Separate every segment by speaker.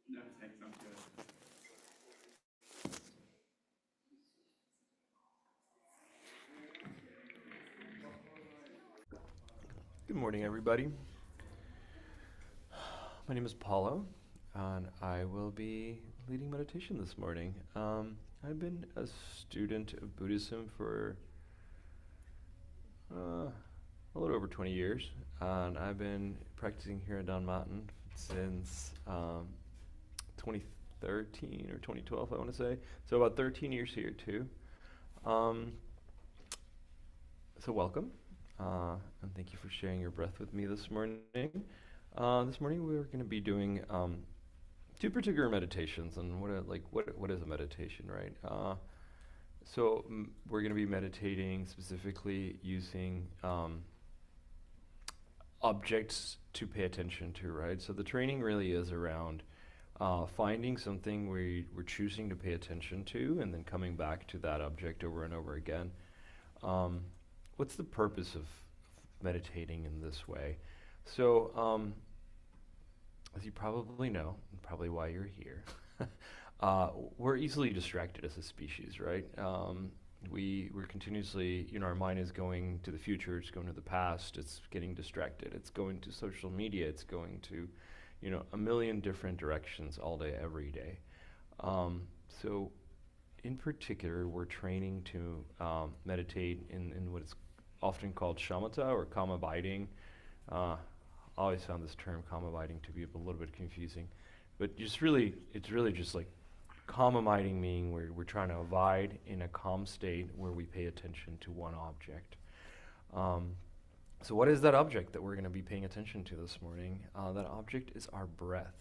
Speaker 1: No, thanks, I'm good.
Speaker 2: Good morning, everybody. My name is Paulo, and I will be leading meditation this morning. I've been a student of Buddhism for a little over 20 years, and I've been practicing here at Don Mountain since 2013 or 2012, I want to say. So about 13 years here too. Um, so welcome, and thank you for sharing your breath with me this morning. This morning we're going to be doing two particular meditations, and what is a meditation, right? We're going to be meditating specifically using objects to pay attention to, right? So the training really is around finding something we're choosing to pay attention to, and then coming back to that object over and over again. Um, what's the purpose of meditating in this way? So, as you probably know, and probably why you're here, we're easily distracted as a species, right? We're continuously, our mind is going to the future, it's going to the past, it's getting distracted, it's going to social media, it's going to, a million different directions all day, every day. Um, so, in particular, we're training to meditate in what is often called shamatha or calm abiding. I always found this term calm abiding to be a little bit confusing, but it's really just like calm abiding, meaning we're trying to abide in a calm state where we pay attention to one object. Um, so what is that object that we're going to be paying attention to this morning? That object is our breath.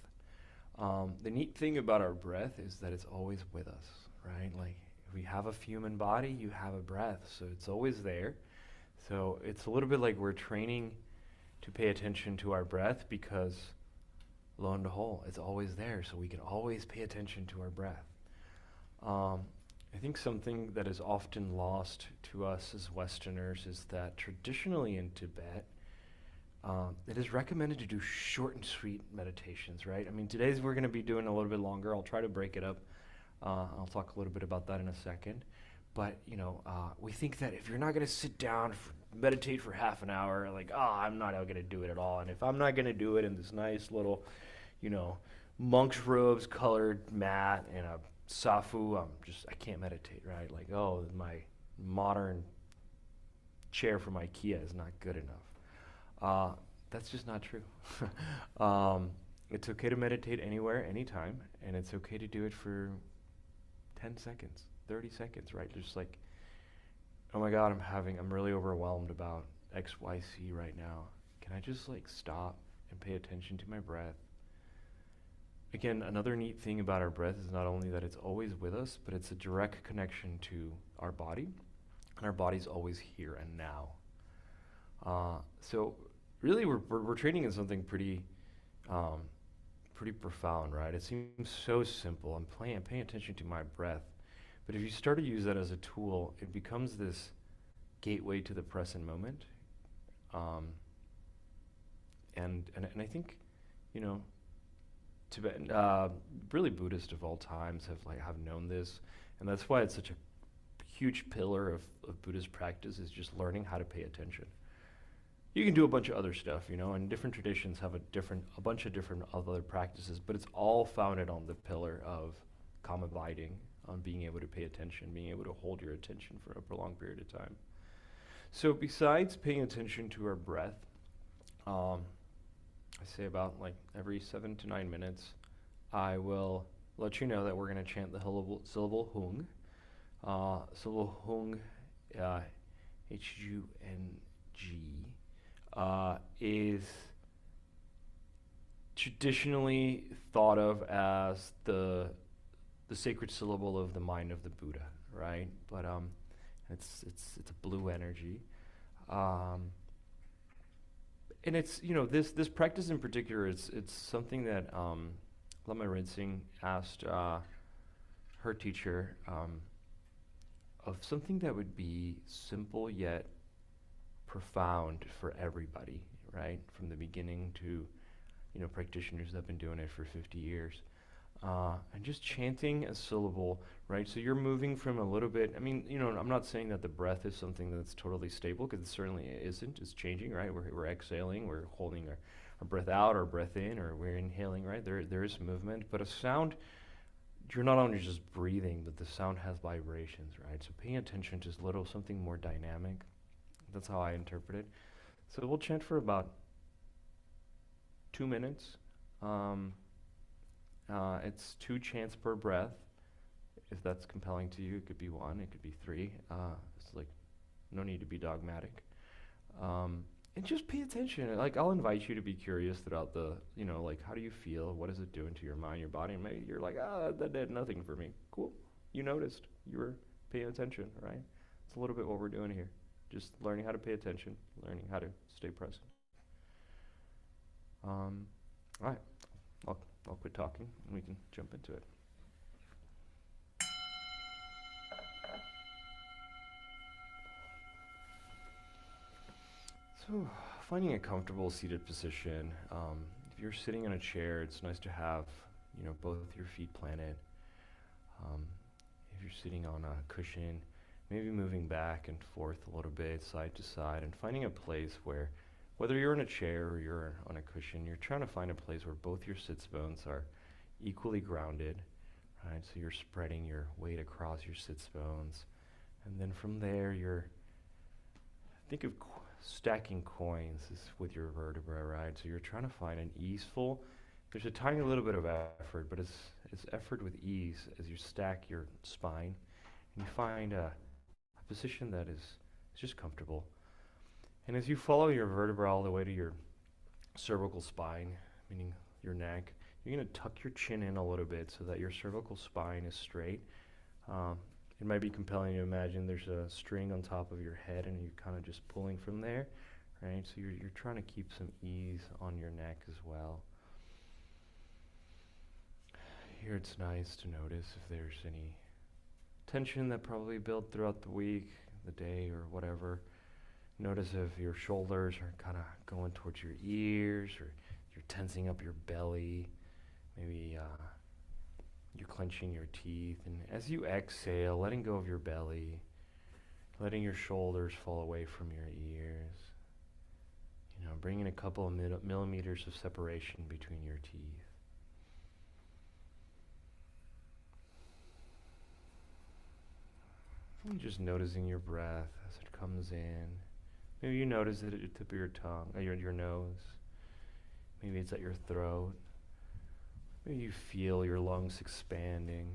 Speaker 2: The neat thing about our breath is that it's always with us, right? Like if we have a human body, you have a breath, so it's always there. So it's a little bit like we're training to pay attention to our breath because lo and behold, it's always there, so we can always pay attention to our breath. Um, I think something that is often lost to us as Westerners is that traditionally in Tibet, it is recommended to do short and sweet meditations, right? I mean, today's we're going to be doing a little bit longer. I'll try to break it up. I'll talk a little bit about that in a second. But, we think that if you're not going to sit down, meditate for half an hour, like, oh, I'm not going to do it at all. And if I'm not going to do it in this nice little, you know, monk's robes colored mat and a safu, I can't meditate, right? Like, oh, my modern chair from IKEA is not good enough. Uh, that's just not true. It's okay to meditate anywhere, anytime, and it's okay to do it for 10 seconds, 30 seconds, right? Just like, oh my God, I'm really overwhelmed about XYZ right now. Can I just like stop and pay attention to my breath? Again, another neat thing about our breath is not only that it's always with us, but it's a direct connection to our body, and our body's always here and now. So really, we're training in something um, pretty profound, right? It seems so simple. I'm paying attention to my breath, but if you start to use that as a tool, it becomes this gateway to the present moment. Um, and I think, you know, Tibetan, really Buddhist of all times have known this, and that's why it's such a huge pillar of Buddhist practice is just learning how to pay attention. You can do a bunch of other stuff, and different traditions have a bunch of different other practices, but it's all founded on the pillar of calm abiding, on being able to pay attention, being able to hold your attention for a prolonged period of time. So besides paying attention to our breath, um, I say about like every 7 to 9 minutes, I will let you know that we're going to chant the syllable hung. Syllable hung, Hung, is traditionally thought of as the sacred syllable of the mind of the Buddha, right? But it's a blue energy, um, and it's this practice in particular. It's something that Lama Rinzing asked her teacher of something that would be simple yet profound for everybody, right? From the beginning to practitioners that have been doing it for 50 years. And just chanting a syllable, right? So you're moving from a little bit, I mean, I'm not saying that the breath is something that's totally stable, because it certainly isn't. It's changing, right? We're exhaling, we're holding our breath out or breath in, or we're inhaling, right? There is movement, but a sound, you're not only just breathing, but the sound has vibrations, right? So paying attention to something more dynamic. That's how I interpret it. So we'll chant for about 2 minutes. Um, it's 2 chants per breath. If that's compelling to you, it could be one, it could be three. It's like no need to be dogmatic. And just pay attention. Like, I'll invite you to be curious throughout like, how do you feel? What is it doing to your mind, your body? And maybe you're like, that did nothing for me. Cool. You noticed. You were paying attention, right? It's a little bit what we're doing here. Just learning how to pay attention, learning how to stay present. All right. I'll quit talking and we can jump into it. So, finding a comfortable seated position. If you're sitting in a chair, it's nice to have, both your feet planted. Um, if you're sitting on a cushion, maybe moving back and forth a little bit, side to side, and finding a place where, whether you're in a chair or you're on a cushion, you're trying to find a place where both your sits bones are equally grounded, right? So you're spreading your weight across your sits bones, and then from there, think of stacking coins with your vertebra, right? So you're trying to find an easeful, there's a tiny little bit of effort, but it's effort with ease as you stack your spine, and you find a position that is just comfortable. And as you follow your vertebra all the way to your cervical spine, meaning your neck, you're going to tuck your chin in a little bit so that your cervical spine is straight. It might be compelling to imagine there's a string on top of your head and you're kind of just pulling from there, right? So you're trying to keep some ease on your neck as well. Here it's nice to notice if there's any tension that probably built throughout the week, the day, or whatever. Notice if your shoulders are kind of going towards your ears, or you're tensing up your belly. Maybe you're clenching your teeth. And as you exhale, letting go of your belly, letting your shoulders fall away from your ears. Bringing a couple of millimeters of separation between your teeth. And just noticing your breath as it comes in. Maybe you notice it at the tip of your tongue, your nose. Maybe it's at your throat. Maybe you feel your lungs expanding.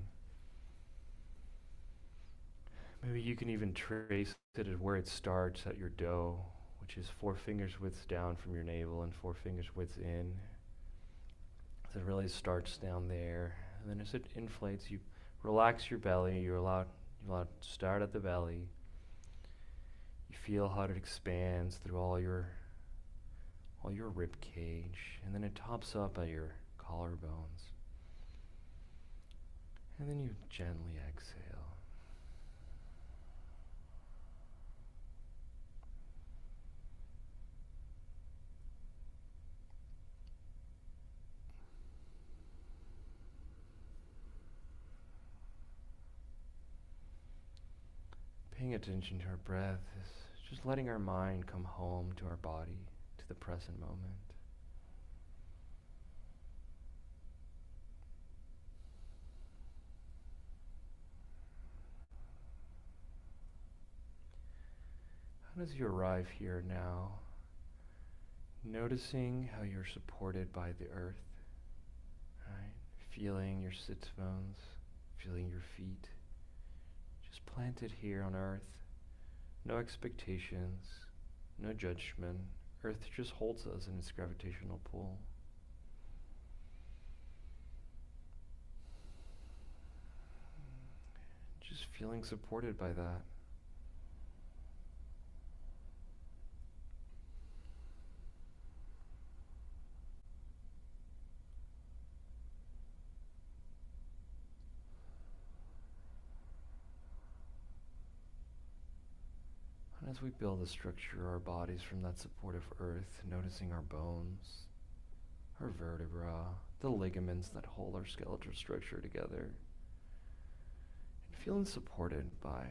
Speaker 2: Maybe you can even trace it at where it starts at your dough, which is 4 fingers widths down from your navel and 4 fingers widths in. So it really starts down there. And then as it inflates, you relax your belly. You allow it to start at the belly. You feel how it expands through all your rib cage, and then it tops up at your collarbones. And then you gently exhale. Paying attention to our breath is just letting our mind come home to our body, to the present moment. And as you arrive here now, noticing how you're supported by the earth, right? Feeling your sits bones, feeling your feet, just planted here on earth. No expectations, no judgment. Earth just holds us in its gravitational pull. Just feeling supported by that. And as we build the structure of our bodies from that supportive earth, noticing our bones, our vertebra, the ligaments that hold our skeletal structure together, and feeling supported by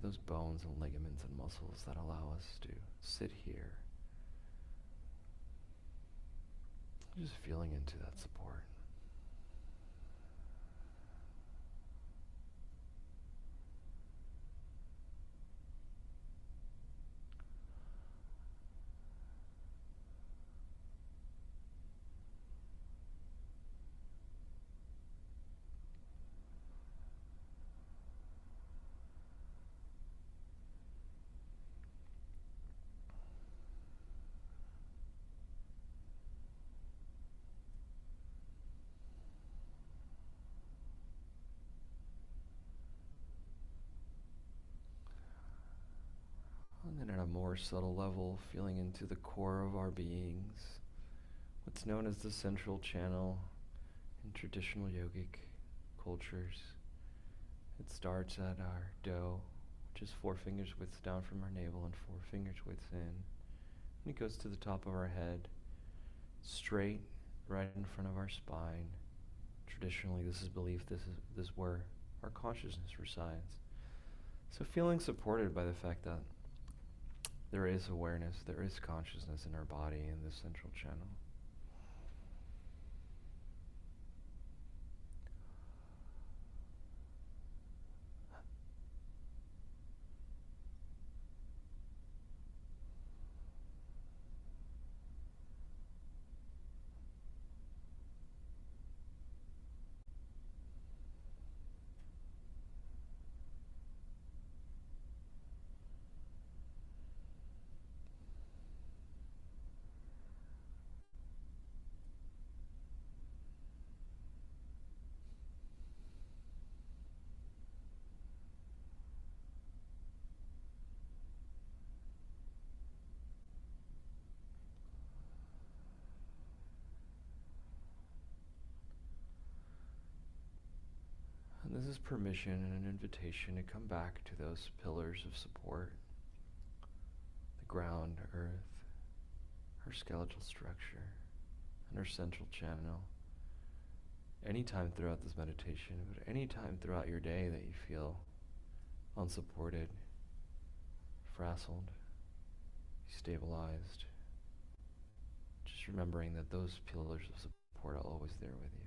Speaker 2: those bones and ligaments and muscles that allow us to sit here. Just feeling into that support. And then at a more subtle level, feeling into the core of our beings, what's known as the central channel in traditional yogic cultures. It starts at our do, which is 4 fingers widths down from our navel and 4 fingers widths in. And it goes to the top of our head, straight right in front of our spine. Traditionally, this is believed this is where our consciousness resides. So feeling supported by the fact that there is awareness, there is consciousness in our body in this central channel. And this is permission and an invitation to come back to those pillars of support. The ground, earth, our skeletal structure, and our central channel. Anytime throughout this meditation, but anytime throughout your day that you feel unsupported, frazzled, destabilized, just remembering that those pillars of support are always there with you.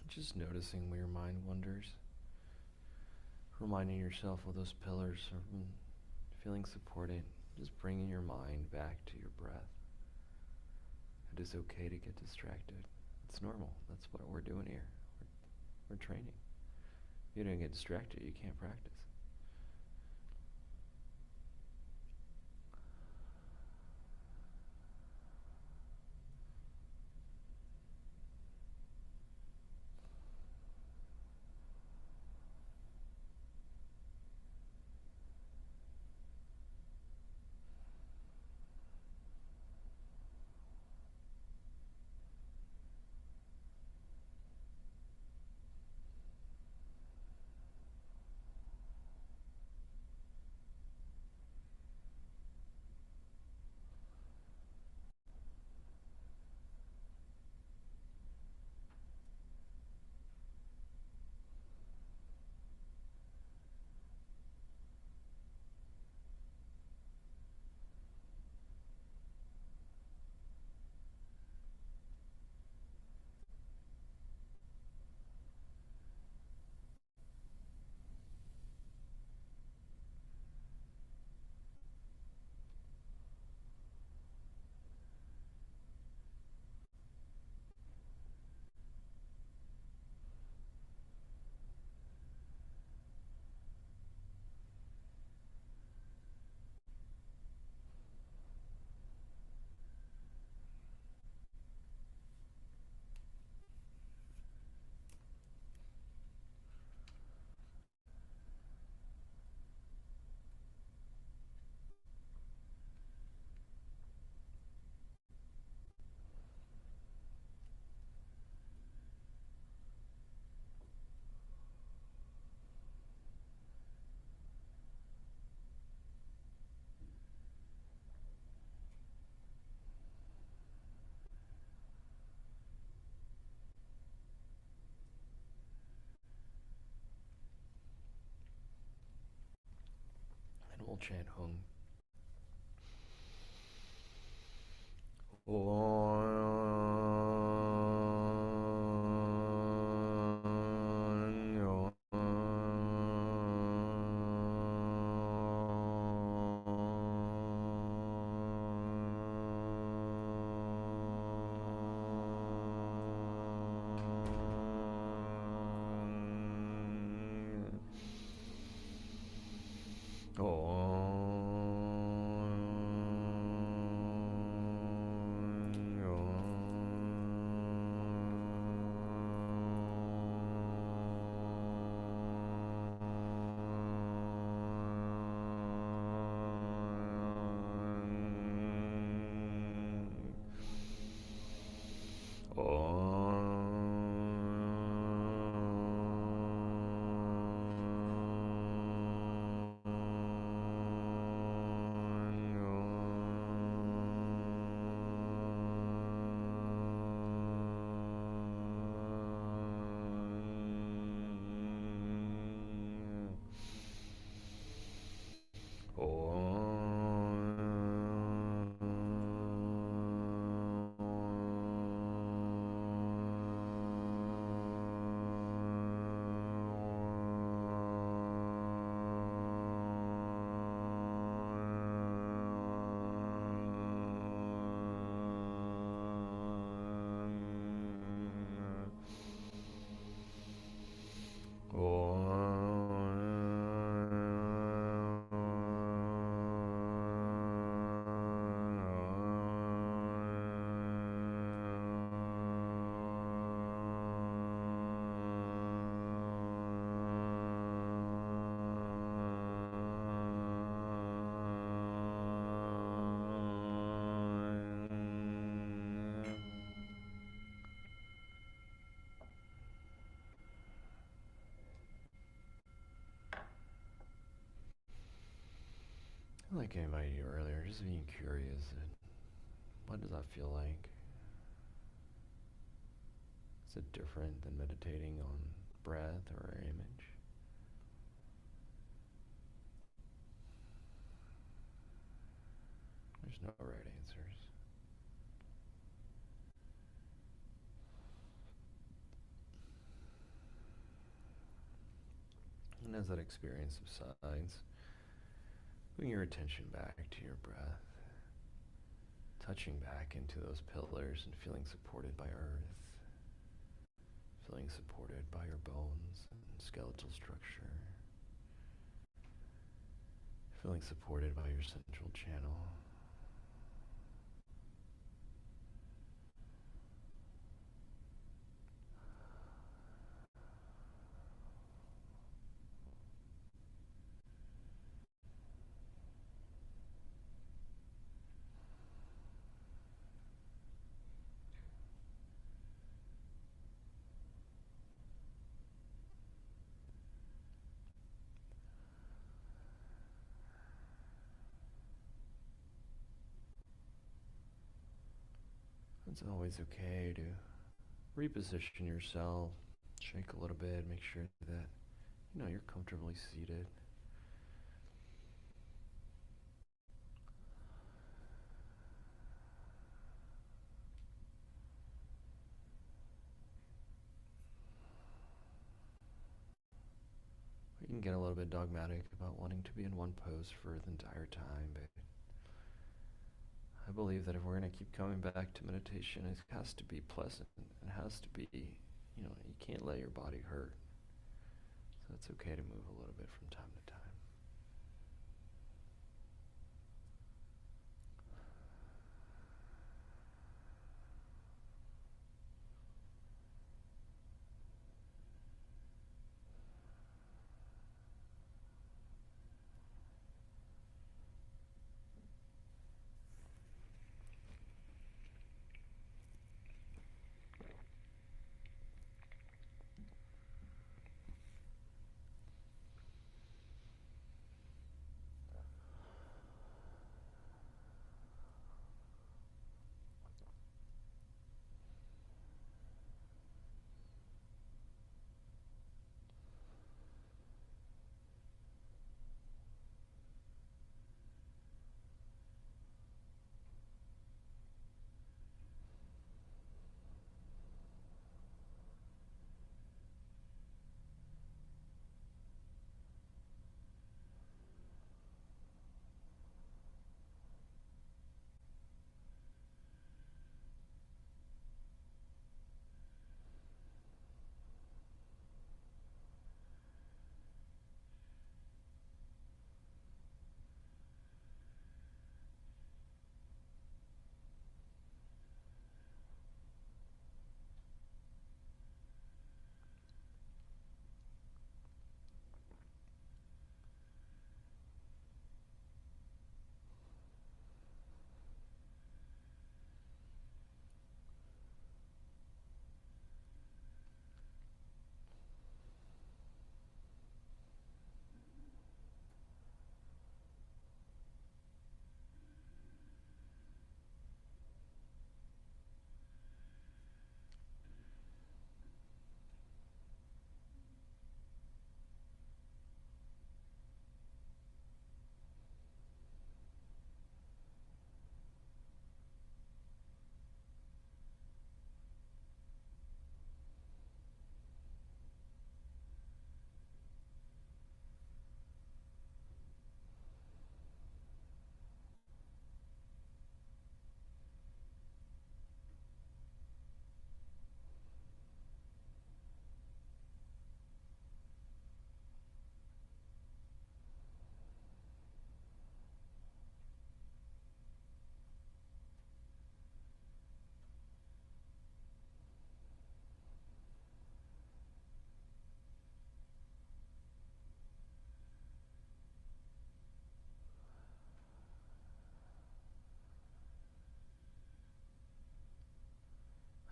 Speaker 2: Just noticing where your mind wanders, reminding yourself of those pillars, feeling supported, just bringing your mind back to your breath. It is okay to get distracted. It's normal. That's what we're doing here. We're training. You don't get distracted, you can't practice. And we'll chant hung. Like I invited you earlier, just being curious. What does that feel like? Is it different than meditating on breath or image? There's no right answers. And as that experience subsides, bring your attention back to your breath, touching back into those pillars and feeling supported by earth, Feeling supported by your bones and skeletal structure. Feeling supported by your central channel. It's always okay to reposition yourself, shake a little bit, make sure that you're comfortably seated. You can get a little bit dogmatic about wanting to be in one pose for the entire time, but I believe that if we're going to keep coming back to meditation, it has to be pleasant. It has to be, you can't let your body hurt. So it's okay to move a little bit from time to time.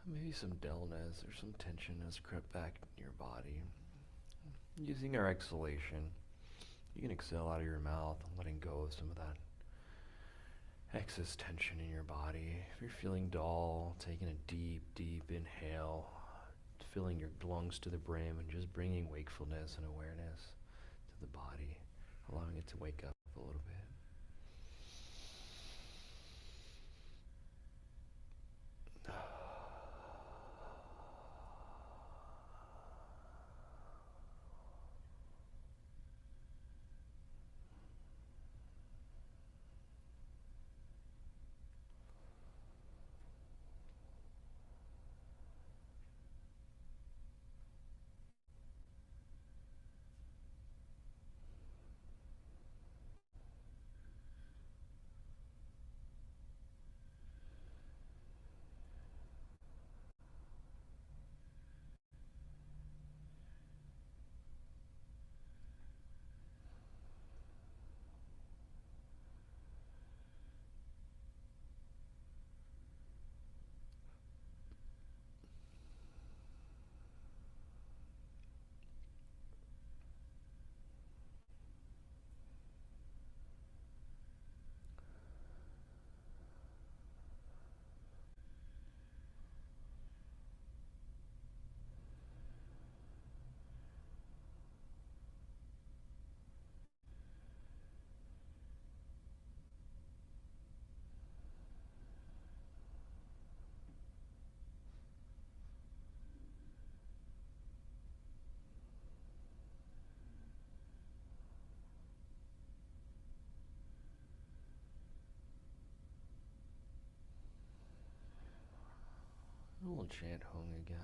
Speaker 2: Maybe some dullness or some tension has crept back in your body. Using our exhalation, you can exhale out of your mouth, letting go of some of that excess tension in your body. If you're feeling dull, taking a deep, deep inhale, filling your lungs to the brim and just bringing wakefulness and awareness to the body, allowing it to wake up a little bit. chant hung again.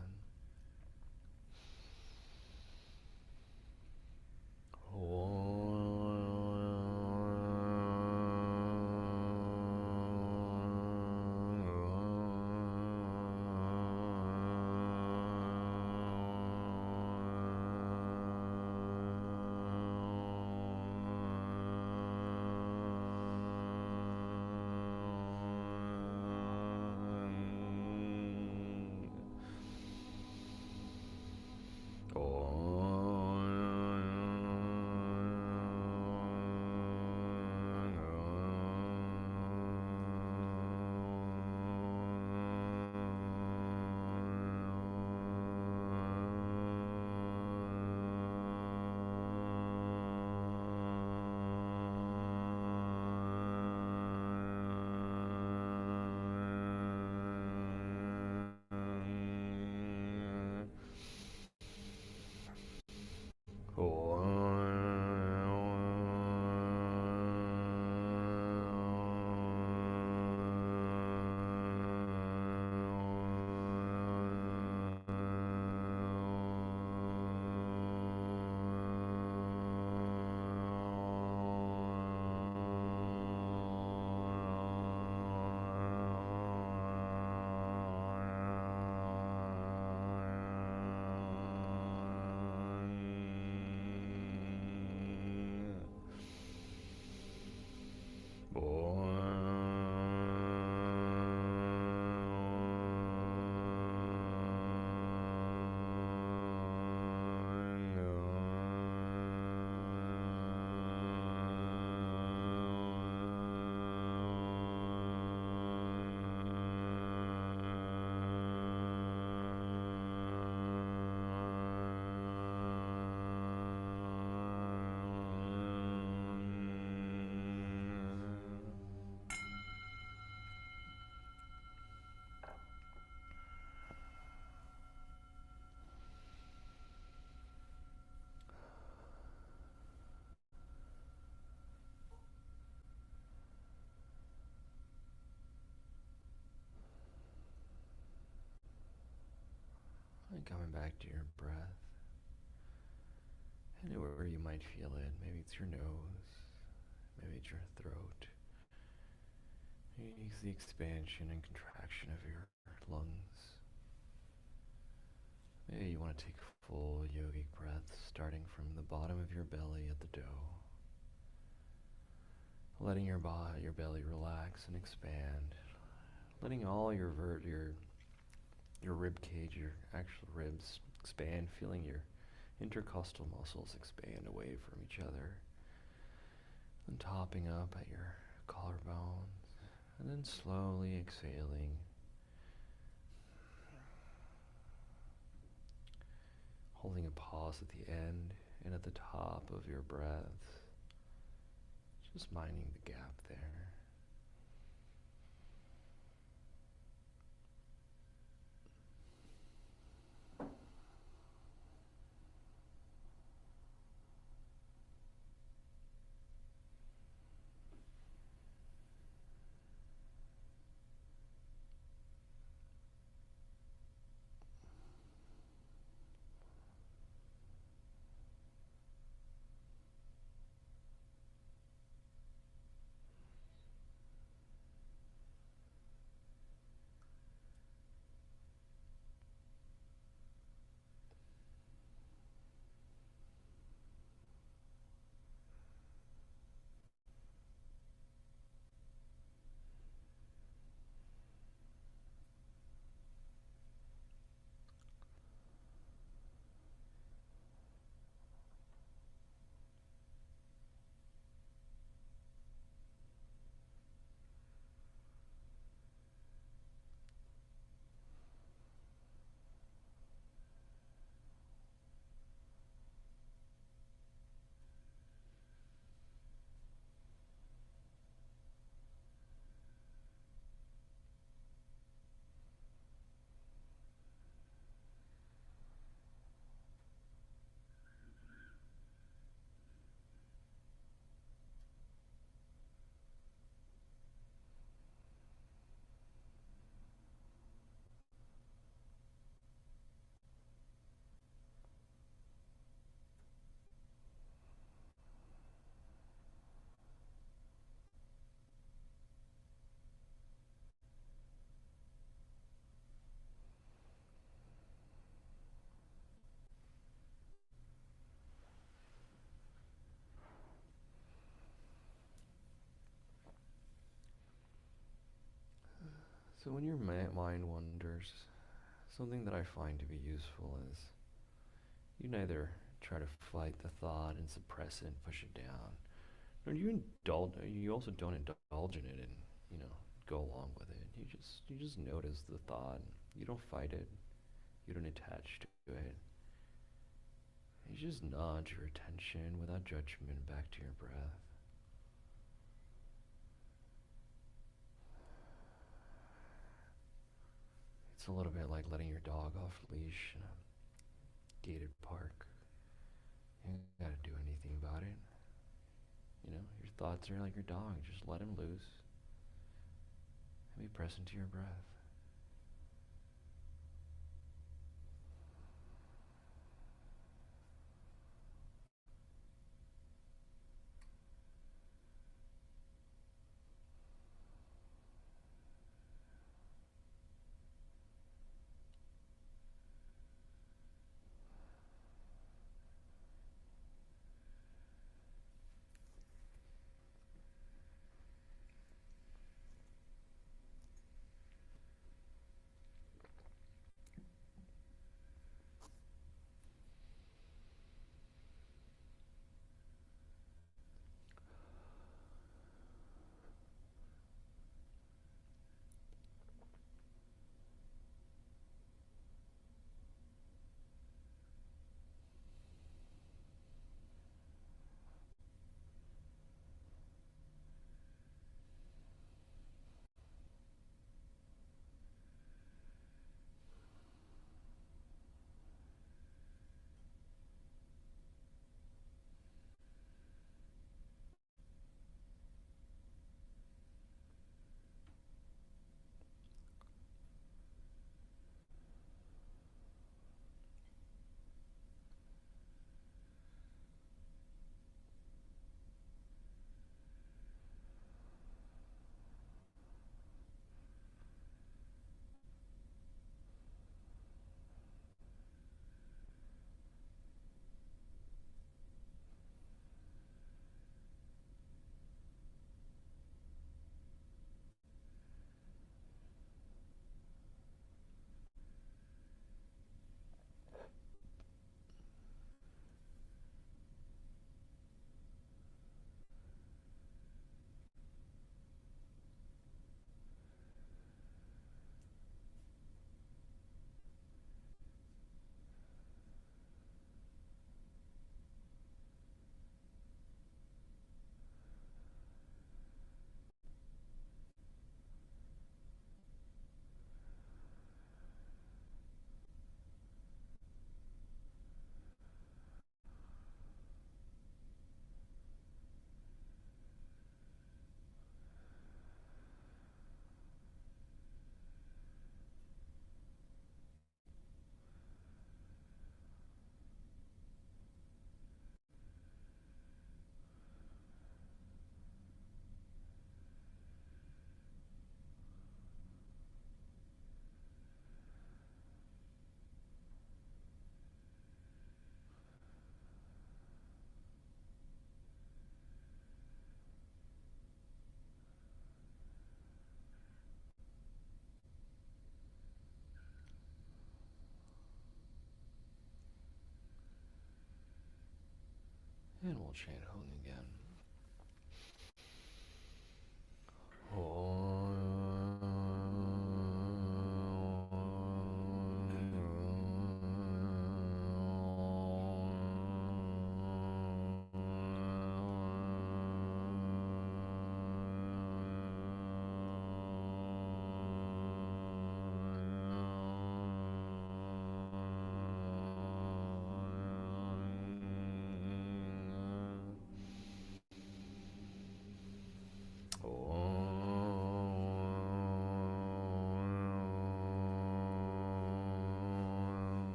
Speaker 2: And coming back to your breath, anywhere you might feel it. Maybe it's your nose, maybe it's your throat. Use the expansion and contraction of your lungs. Maybe you want to take full yogic breaths starting from the bottom of your belly at the dough. Letting your belly relax and expand. Letting all your rib cage, your actual ribs expand, feeling your intercostal muscles expand away from each other. And topping up at your collarbones. And then slowly exhaling. Holding a pause at the end and at the top of your breath. Just minding the gap there. So when your mind wanders, something that I find to be useful is you neither try to fight the thought and suppress it and push it down, nor do you indulge. You also don't indulge in it and you know go along with it. You just notice the thought. You don't fight it. You don't attach to it. You just nod your attention without judgment back to your breath. It's a little bit like letting your dog off leash in a gated park. You don't gotta do anything about it. You know, your thoughts are like your dog. Just let him loose and be present to your breath. And we'll chant Hung again.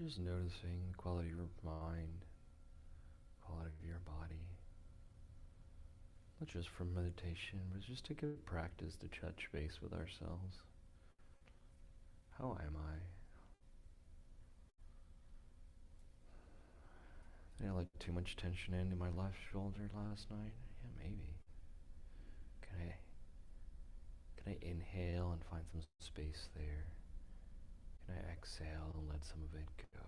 Speaker 2: Just noticing the quality of your mind, quality of your body. Not just from meditation, but just to get practice to touch base with ourselves. How am I? Did I let too much tension into my left shoulder last night? Yeah, maybe. Can I inhale and find some space there? Can I exhale and let some of it go?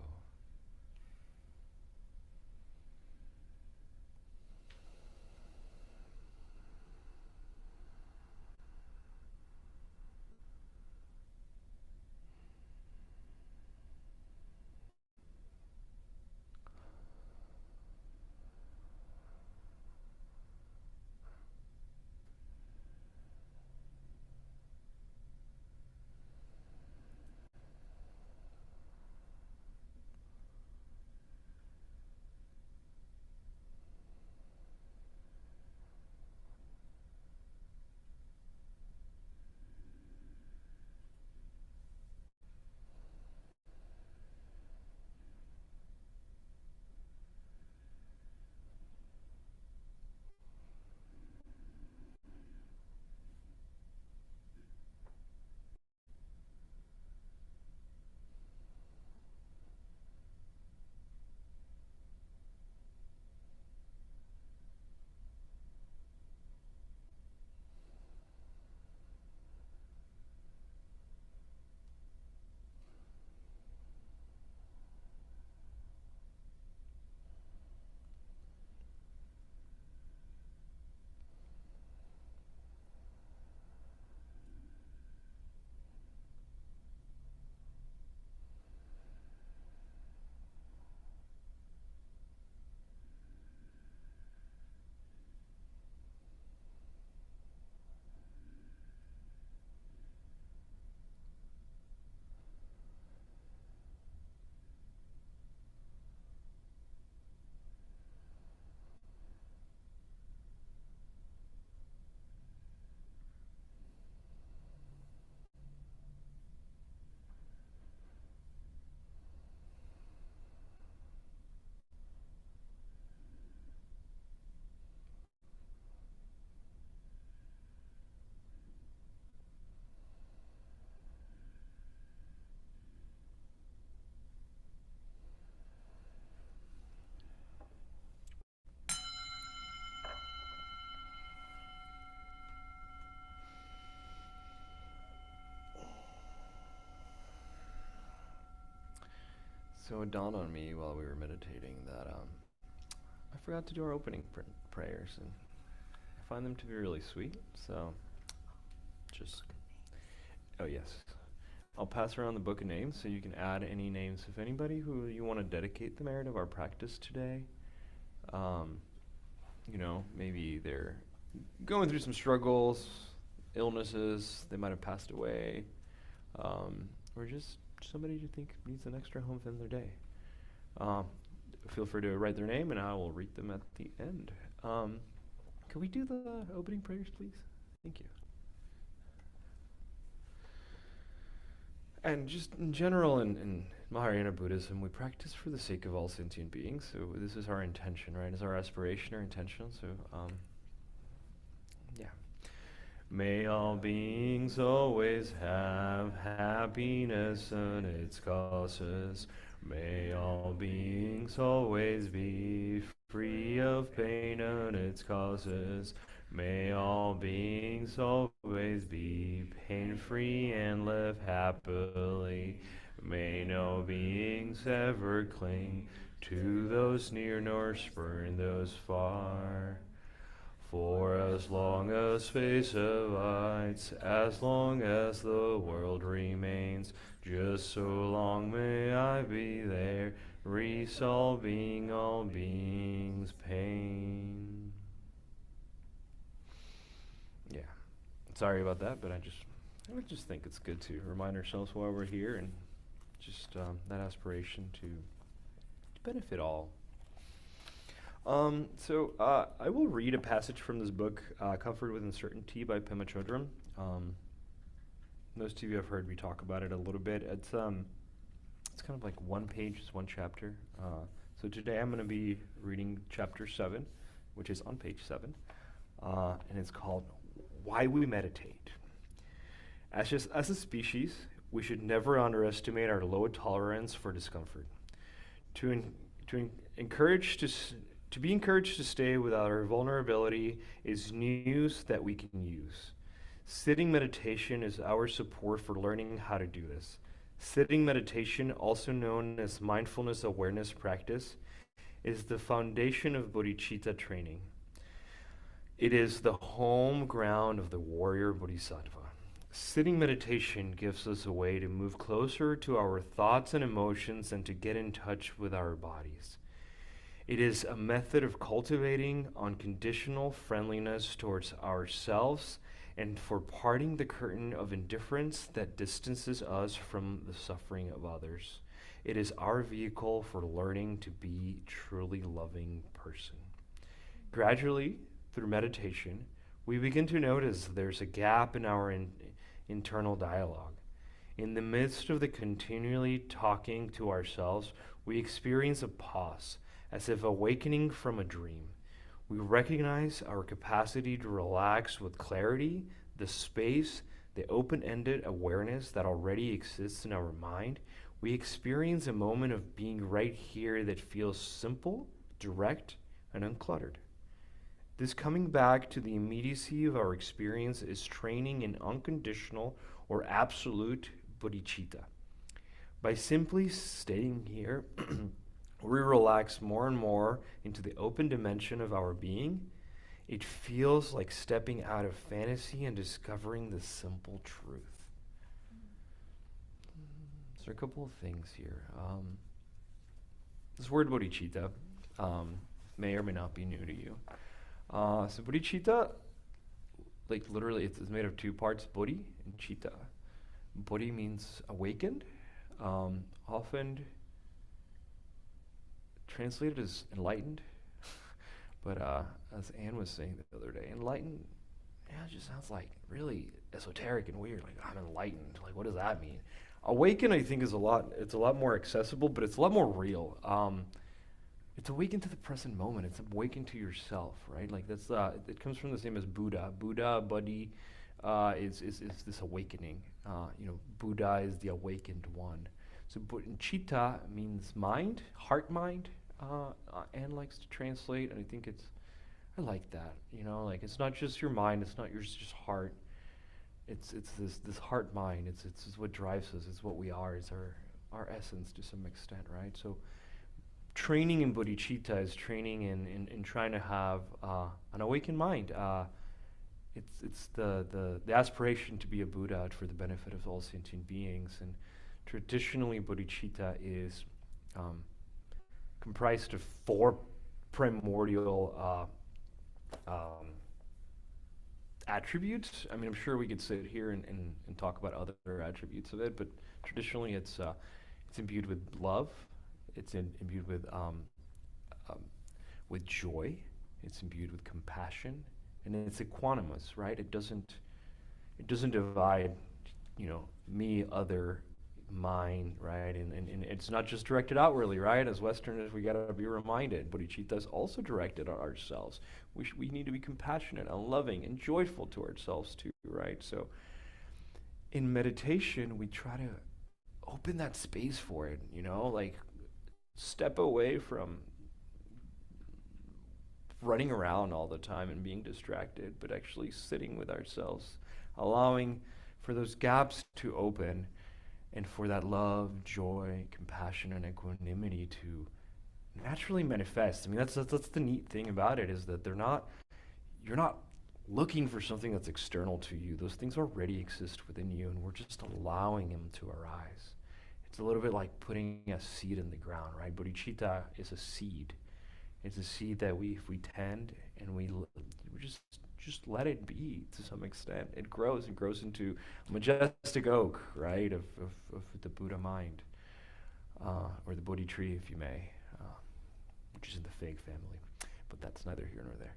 Speaker 2: So it dawned on me while we were meditating that I forgot to do our opening prayers, and I find them to be really sweet. So just, oh yes, I'll pass around the book of names so you can add any names of anybody who you want to dedicate the merit of our practice today. Um, maybe they're going through some struggles, illnesses, they might have passed away, or just somebody you think needs an extra home in their day. Um, Feel free to write their name and I will read them at the end. Can we do the opening prayers, please? Thank you. And just in general, in Mahayana Buddhism, we practice for the sake of all sentient beings. So this is our intention, right? It's our aspiration, our intention. So, yeah. May all beings always have happiness and its causes. May all beings always be free of pain and its causes. May all beings always be pain-free and live happily. May no beings ever cling to those near nor spurn those far. For as long as space abides, as long as the world remains, just so long may I be there, resolving all beings' pain. Yeah, sorry about that, but I just think it's good to remind ourselves why we're here and just that aspiration to benefit all. I will read a passage from this book, Comfort with Uncertainty by Pema Chodron. Most of you have heard me talk about it a little bit. it's kind of like one page is one chapter. So today I'm going to be reading chapter 7, which is on page 7, and it's called Why We Meditate. As a species, we should never underestimate our low tolerance for discomfort. To be encouraged to stay with our vulnerability is news that we can use. Sitting meditation is our support for learning how to do this. Sitting meditation, also known as mindfulness awareness practice, is the foundation of bodhicitta training. It is the home ground of the warrior bodhisattva. Sitting meditation gives us a way to move closer to our thoughts and emotions and to get in touch with our bodies. It is a method of cultivating unconditional friendliness towards ourselves and for parting the curtain of indifference that distances us from the suffering of others. It is our vehicle for learning to be a truly loving person. Gradually, through meditation, we begin to notice there's a gap in our internal dialogue. In the midst of the continually talking to ourselves, we experience a pause, as if awakening from a dream. We recognize our capacity to relax with clarity, the space, the open-ended awareness that already exists in our mind. We experience a moment of being right here that feels simple, direct, and uncluttered. This coming back to the immediacy of our experience is training in unconditional or absolute bodhicitta. By simply staying here, we relax more and more into the open dimension of our being. It feels like stepping out of fantasy and discovering the simple truth. So there are a couple of things here. This word bodhicitta may or may not be new to you. So bodhicitta, like literally, it's made of two parts, bodhi and citta. Bodhi means awakened, often translated as enlightened, but as Anne was saying the other day, enlightened, it just sounds like really esoteric and weird. Like, I'm enlightened. Like, what does that mean? Awaken, I think, it's a lot more accessible, but it's a lot more real. It's awaken to the present moment. It's awaken to yourself, right? Like that's it comes from the same as Buddha. Bodhi, is this awakening. Buddha is the awakened one. So citta means mind, heart mind. Anne likes to translate, and I like that. Like it's not just your mind. It's not just heart. It's this heart mind. It's what drives us. It's what we are. It's our essence to some extent, right? So. Training in bodhicitta is training in trying to have an awakened mind. It's the aspiration to be a Buddha for the benefit of all sentient beings. And traditionally, bodhicitta is comprised of 4 primordial attributes. I mean, I'm sure we could sit here and talk about other attributes of it, but traditionally it's imbued with love. It's imbued with joy. It's imbued with compassion, and it's equanimous, right? It doesn't divide, me, other, mine, right? And it's not just directed outwardly, right? As Westerners, we gotta be reminded, bodhicitta is also directed at ourselves. We need to be compassionate and loving and joyful to ourselves too, right? So, in meditation, we try to open that space for it, like. Step away from running around all the time and being distracted, but actually sitting with ourselves, allowing for those gaps to open and for that love, joy, compassion, and equanimity to naturally manifest. I mean, that's the neat thing about it is that you're not looking for something that's external to you. Those things already exist within you, and we're just allowing them to arise. It's a little bit like putting a seed in the ground, right? Bodhicitta is a seed. It's a seed that if we tend and we just let it be to some extent, it grows and grows into a majestic oak, right, of the Buddha mind, or the Bodhi tree, if you may, which is in the fig family, but that's neither here nor there.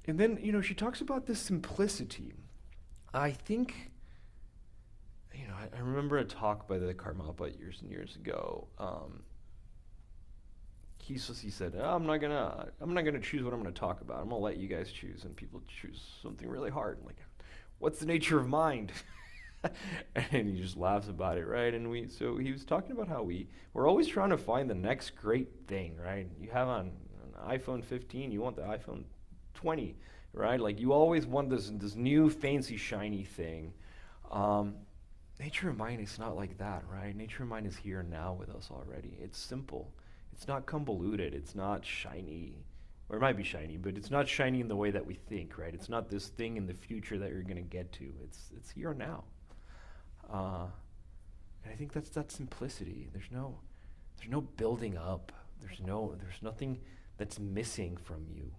Speaker 2: And then, she talks about this simplicity. I think, I remember a talk by the Karmapa years and years ago. He said, "Oh, I'm not gonna choose what I'm gonna talk about. I'm gonna let you guys choose, and people choose something really hard. Like, what's the nature of mind?" And he just laughs about it, right? And so he was talking about how we're always trying to find the next great thing, right? You have on an iPhone 15, you want the iPhone 20, right? Like you always want this new fancy shiny thing. Um, Nature of mind is not like that, right? Nature of mind is here now with us already. It's simple. It's not convoluted. It's not shiny. Or it might be shiny, but it's not shiny in the way that we think, right? It's not this thing in the future that you're going to get to. It's here now. Uh, and I think that's that simplicity. There's no building up. There's nothing that's missing from you.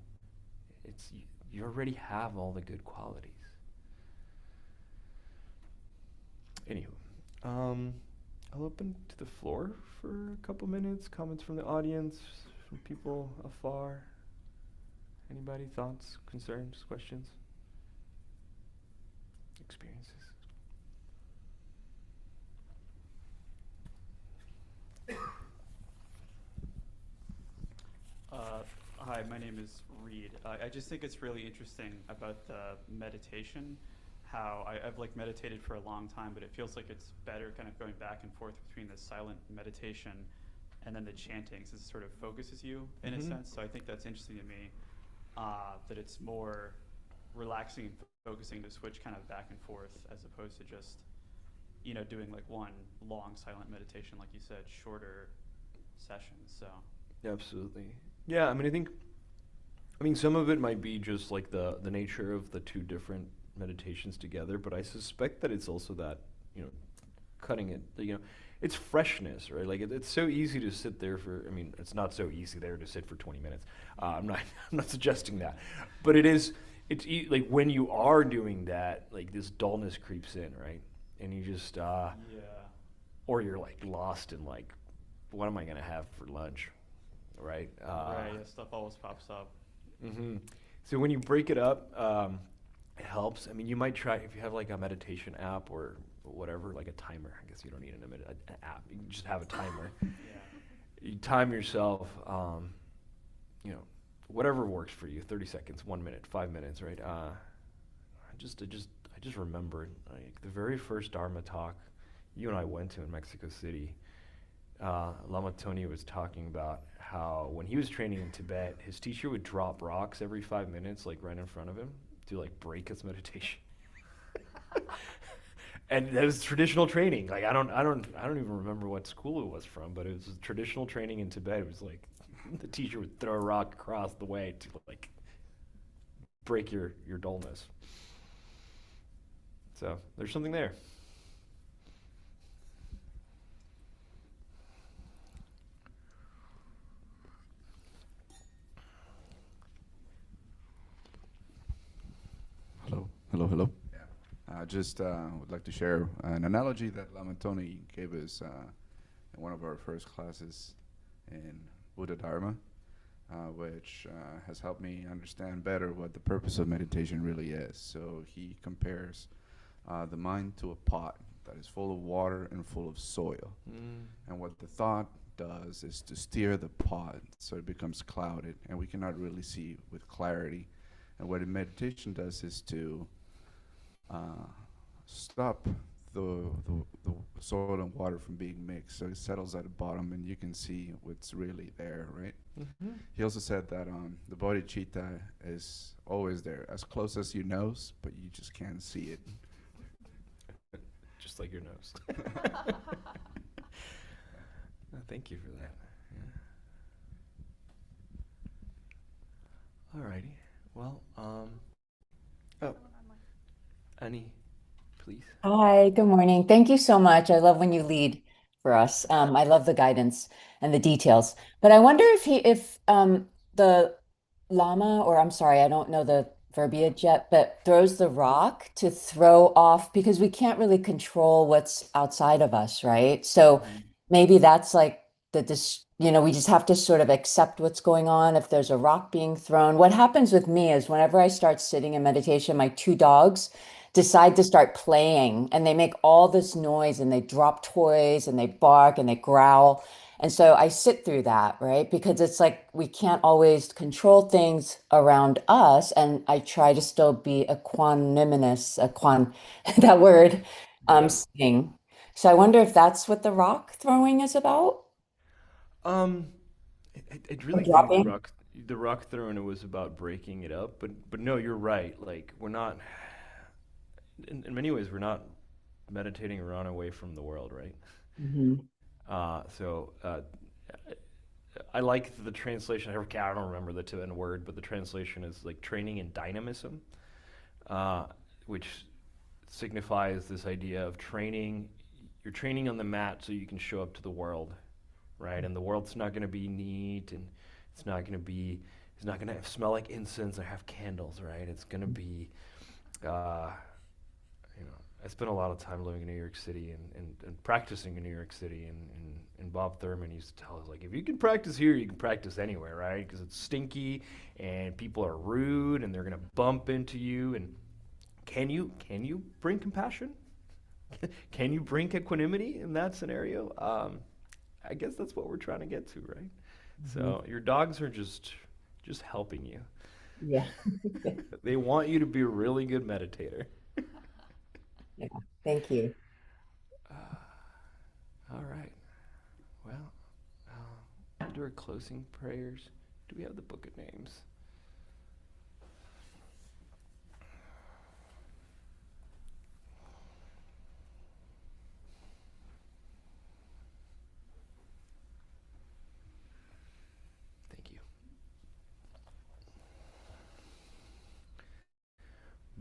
Speaker 2: You already have all the good qualities. Anywho, I'll open to the floor for a couple minutes. Comments from the audience, from people afar. Anybody? Thoughts, concerns, questions, experiences?
Speaker 1: Hi, my name is Reed. I just think it's really interesting about the meditation, how I've like meditated for a long time, but it feels like it's better kind of going back and forth between the silent meditation and then the chanting, since it sort of focuses you in a sense. So I think that's interesting to me, that it's more relaxing and focusing to switch kind of back and forth as opposed to just, doing like one long silent meditation, like you said, shorter sessions. So.
Speaker 2: Absolutely. Yeah, I mean some of it might be just like the nature of the two different meditations together, but I suspect that it's also that, cutting it, it's freshness, right? Like it's so easy to sit there for, I mean, it's not so easy there to sit for 20 minutes. I'm not I'm not suggesting that. But like when you are doing that, like this dullness creeps in, right? And you just
Speaker 1: Yeah.
Speaker 2: or you're like lost in like what am I going to have for lunch? Right?
Speaker 1: Right, yeah, stuff always pops up.
Speaker 2: hmm So when you break it up, it helps. I mean, you might try if you have like a meditation app or whatever, like a timer. I guess you don't need an app. You can just have a timer.
Speaker 1: Yeah.
Speaker 2: You time yourself. Whatever works for you. 30 seconds, 1 minute, 5 minutes, right? I just remembered like the very first Dharma talk you and I went to in Mexico City. Lama Tony was talking about how when he was training in Tibet, his teacher would drop rocks every 5 minutes, like right in front of him, to like break his meditation. And that was traditional training. Like I don't even remember what school it was from, but it was traditional training in Tibet. It was like the teacher would throw a rock across the way to like break your dullness. So there's something there.
Speaker 3: Hello, hello, hello. I just would like to share an analogy that Lamentoni gave us in one of our first classes in Buddha Dharma, which has helped me understand better what the purpose of meditation really is. So he compares the mind to a pot that is full of water and full of soil. And what the thought does is to steer the pot so it becomes clouded and we cannot really see with clarity. And what a meditation does is to stop the soil and water from being mixed, so it settles at the bottom and you can see what's really there, right?
Speaker 2: Mm-hmm.
Speaker 3: He also said that the bodhicitta is always there, as close as your nose, but you just can't see it.
Speaker 2: Just like your nose. Thank you for that. Yeah. Alrighty. Well, oh, Annie, please.
Speaker 4: Hi, good morning. Thank you so much. I love when you lead for us. I love the guidance and the details. But I wonder if the llama, or I'm sorry, I don't know the verbiage yet, but throws the rock to throw off because we can't really control what's outside of us, right? So
Speaker 1: Hmm.
Speaker 4: maybe that's like we just have to sort of accept what's going on. If there's a rock being thrown, what happens with me is whenever I start sitting in meditation, my two dogs, decide to start playing and they make all this noise and they drop toys and they bark and they growl. And so I sit through that, right? Because it's like we can't always control things around us. And I try to still be equanimous, that word,
Speaker 2: Yep.
Speaker 4: sitting. So I wonder if that's what the rock throwing is about.
Speaker 2: Um, I
Speaker 4: Or
Speaker 2: really think
Speaker 4: dropping.
Speaker 2: the rock throwing was about breaking it up, but no, you're right. Like we're not in many ways we're not meditating around away from the world, right?
Speaker 4: Hmm.
Speaker 2: So I like the translation. I don't remember the Tibetan word, but the translation is like training in dynamism, uh, which signifies this idea of training. You're training on the mat so you can show up to the world, right? And the world's not going to be neat, and it's not going to be, it's not going to smell like incense or have candles, right? It's going to be, uh, you know, I spent a lot of time living in New York City and practicing in New York City, and Bob Thurman used to tell us, like, if you can practice here, you can practice anywhere, right? Because it's stinky, and people are rude, and they're going to bump into you, and can you bring compassion? Can you bring equanimity in that scenario? I guess that's what we're trying to get to, right?
Speaker 4: Hmm.
Speaker 2: So your dogs are just helping you.
Speaker 4: Yeah.
Speaker 2: They want you to be a really good meditator.
Speaker 4: Yeah. Thank you.
Speaker 2: All right. Well, we'll do our closing prayers. Do we have the book of names? Thank you.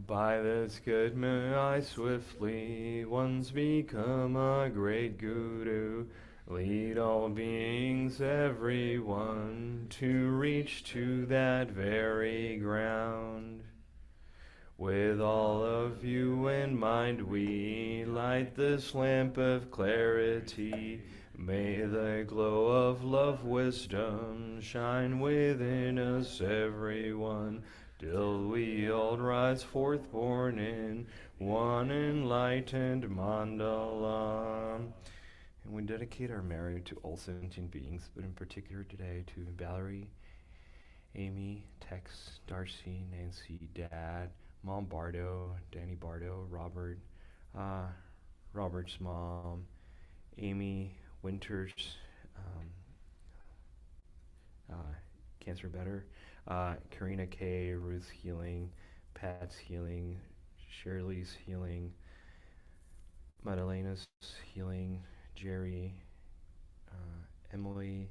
Speaker 2: By this good may I swiftly once become a great guru, lead all beings, everyone, to reach to that very ground. With all of you in mind we light this lamp of clarity. May the glow of love, wisdom shine within us everyone, till we all rise forth born in one enlightened mandala. And we dedicate our merit to all sentient beings, but in particular today to Valerie, Amy, Tex, Darcy, Nancy, Dad, Mom Bardo, Danny Bardo, Robert, uh, Robert's mom, Amy Winters, um, Cancer Better, Karina K, Ruth Healing, Pat's Healing, Shirley's Healing, Madalena's Healing, Jerry, Emily,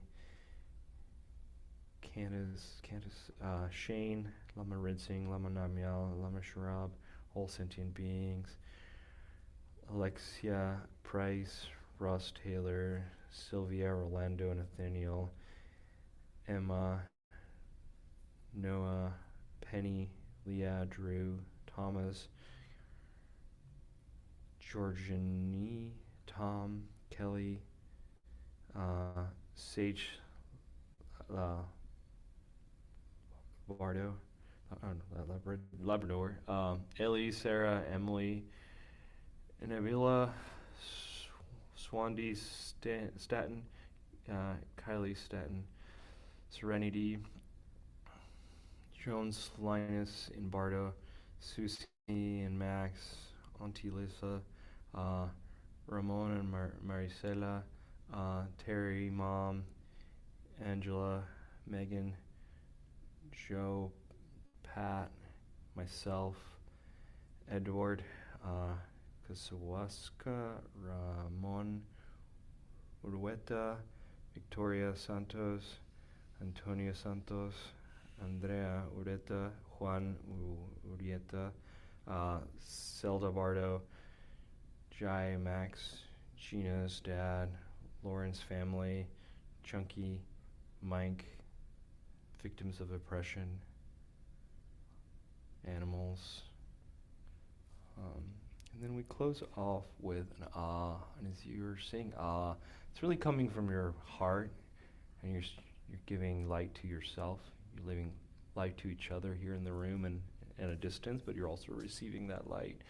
Speaker 2: Shane, Lama Rinsing, Lama Namiel, Lama Sharab, all sentient beings, Alexia Price, Ross Taylor, Sylvia, Orlando, Nathaniel, Emma, Noah, Penny, Leah, Drew, Thomas, Georgianie, Tom, Kelly, Sage, uh, Bardo, Labrador, Ellie, Sarah, Emily, Nabila, Swandi Staten, Kylie Staten, Serenity, Jones, Linus, and Bardo, Susie and Max, Auntie Lisa, Ramon and Maricela, Terry, Mom, Angela, Megan, Joe, Pat, myself, Edward, Kasawaska, Ramon, Urueta, Victoria Santos, Antonia Santos, Andrea Ureta, Juan Urieta, Zelda Bardo, Jai Max, Gina's dad, Lauren's family, Chunky, Mike, victims of oppression, animals. And then we close off with an ah. And as you're saying ah, it's really coming from your heart, and you're giving light to yourself. You're living light to each other here in the room and at a distance, but you're also receiving that light.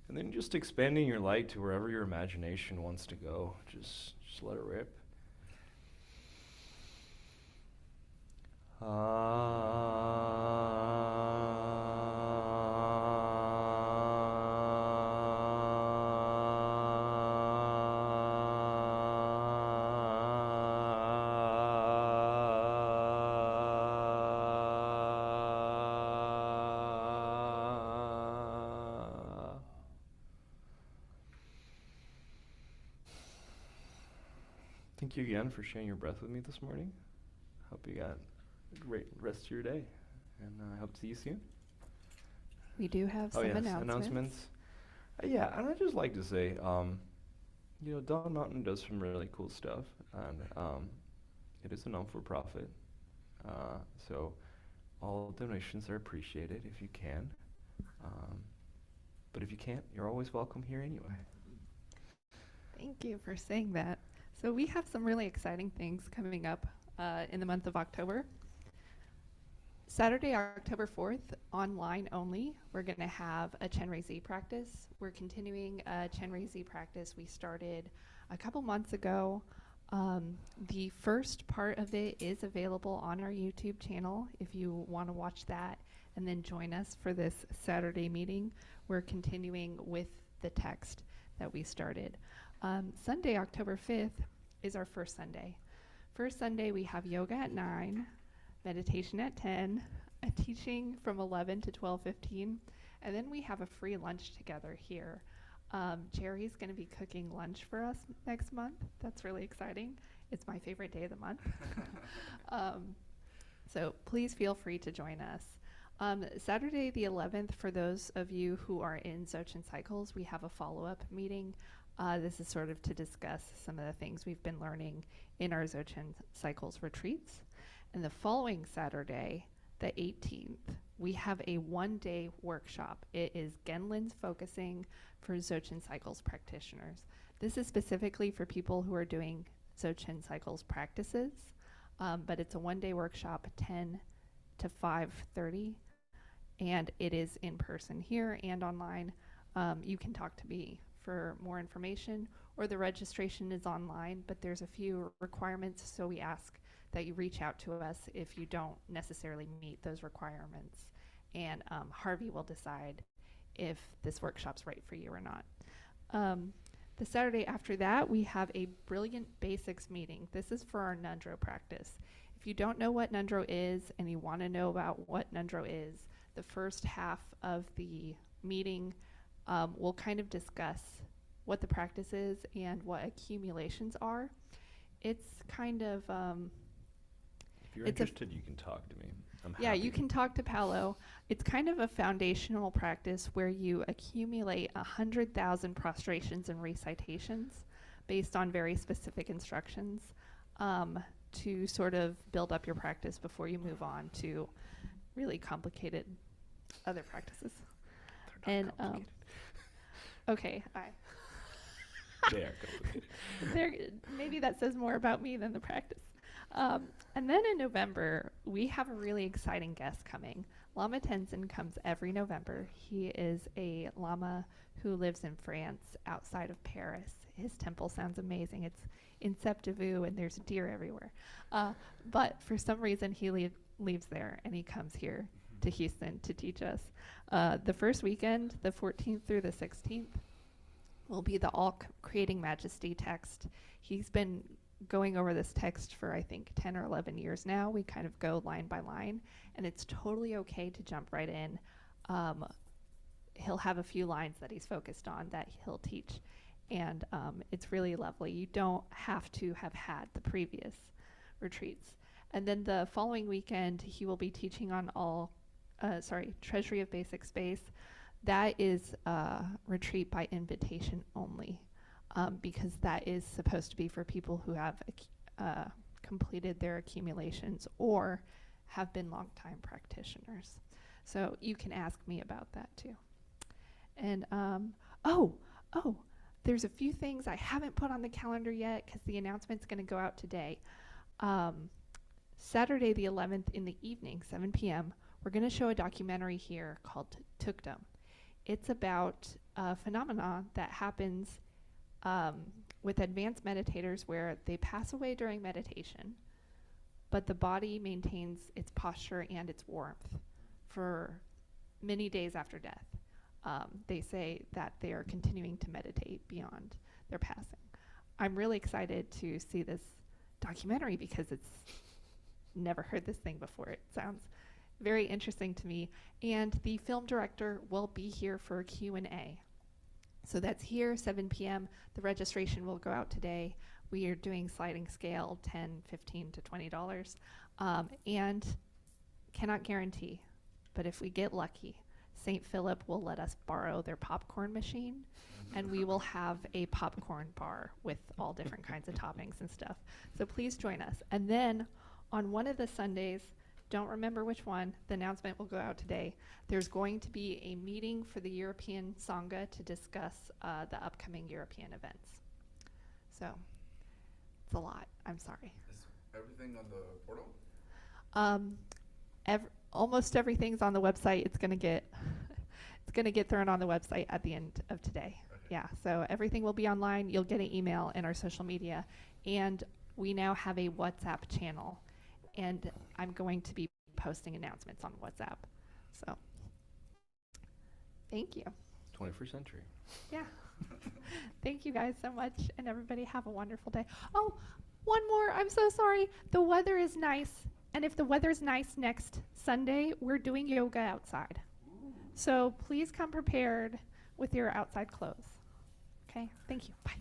Speaker 2: And then just expanding your light to wherever your imagination wants to go. Just let it rip. Thank you again for sharing your breath with me this morning. Hope you got a great rest of your day, and I hope to see you soon.
Speaker 5: We do have some announcements.
Speaker 2: Yeah, and I'd just like to say, Dawn Mountain does some really cool stuff, and it is a non-for-profit. So all donations are appreciated if you can. But if you can't, you're always welcome here anyway.
Speaker 5: Thank you for saying that. So we have some really exciting things coming up in the month of October. Saturday, October 4th, online only, we're going to have a Chenrezig practice. We're continuing a Chenrezig practice we started a couple months ago. The first part of it is available on our YouTube channel if you want to watch that and then join us for this Saturday meeting. We're continuing with the text that we started. Sunday, October 5th, is our first Sunday. First Sunday, we have yoga at 9, meditation at 10, a teaching from 11 to 12:15, and then we have a free lunch together here. Jerry's going to be cooking lunch for us next month. That's really exciting. It's my favorite day of the month. So please feel free to join us. Saturday the 11th, for those of you who are in Dzogchen Cycles, we have a follow-up meeting. This is sort of to discuss some of the things we've been learning in our Dzogchen Cycles retreats. And the following Saturday, the 18th, we have a one-day workshop. It is Genlin's focusing for Dzogchen Cycles practitioners. This is specifically for people who are doing Dzogchen Cycles practices, but it's a one-day workshop, 10 to 5:30, and it is in person here and online. You can talk to me for more information, or the registration is online, but there's a few requirements, so we ask that you reach out to us if you don't necessarily meet those requirements. And Harvey will decide if this workshop's right for you or not. The Saturday after that, we have a Brilliant Basics meeting. This is for our Nundro practice. If you don't know what Nundro is and you want to know about what Nundro is, the first half of the meeting we'll kind of discuss what the practice is and what accumulations are. It's kind of
Speaker 2: If you're interested, you can talk to me. I'm
Speaker 5: yeah,
Speaker 2: happy.
Speaker 5: you can talk to Paulo. It's kind of a foundational practice where you accumulate 100,000 prostrations and recitations based on very specific instructions to sort of build up your practice before you move on to really complicated other practices.
Speaker 2: They're not
Speaker 5: And
Speaker 2: complicated.
Speaker 5: okay,
Speaker 2: They are complicated.
Speaker 5: maybe that says more about me than the practice. And then in November, we have a really exciting guest coming. Lama Tenzin comes every November. He is a Lama who lives in France outside of Paris. His temple sounds amazing. It's in Septivu and there's deer everywhere. But for some reason, he leaves there and he comes here to Houston to teach us. The first weekend, the 14th through the 16th, will be the All Creating Majesty text. He's been going over this text for, I think, 10 or 11 years now. We kind of go line by line, and it's totally okay to jump right in. He'll have a few lines that he's focused on that he'll teach, and it's really lovely. You don't have to have had the previous retreats. And then the following weekend, he will be teaching on Treasury of Basic Space. That is a retreat by invitation only, because that is supposed to be for people who have completed their accumulations or have been longtime practitioners. So you can ask me about that too. And there's a few things I haven't put on the calendar yet because the announcement's going to go out today. Saturday the 11th in the evening, 7 p.m., we're going to show a documentary here called Tukdom. It's about a phenomenon that happens with advanced meditators where they pass away during meditation, but the body maintains its posture and its warmth for many days after death. They say that they are continuing to meditate beyond their passing. I'm really excited to see this documentary because it's never heard this thing before. It sounds very interesting to me. And the film director will be here for a Q&A. So that's here, 7 p.m. The registration will go out today. We are doing sliding scale, $10, $15 to $20. And cannot guarantee, but if we get lucky, St. Philip will let us borrow their popcorn machine, and we will have a popcorn bar with all different kinds of toppings and stuff. So please join us. And then on one of the Sundays, don't remember which one, the announcement will go out today. There's going to be a meeting for the European Sangha to discuss the upcoming European events. So it's a lot. I'm sorry.
Speaker 3: Is everything on the portal?
Speaker 5: Almost everything's on the website. It's gonna get thrown on the website at the end of today.
Speaker 3: Okay.
Speaker 5: Yeah, so everything will be online. You'll get an email in our social media, and we now have a WhatsApp channel, and I'm going to be posting announcements on WhatsApp. So thank you.
Speaker 2: 21st century.
Speaker 5: Yeah. Thank you guys so much, and everybody have a wonderful day. Oh, one more. I'm so sorry. The weather is nice, and if the weather's nice next Sunday, we're doing yoga outside. So please come prepared with your outside clothes. Okay? Thank you. Bye.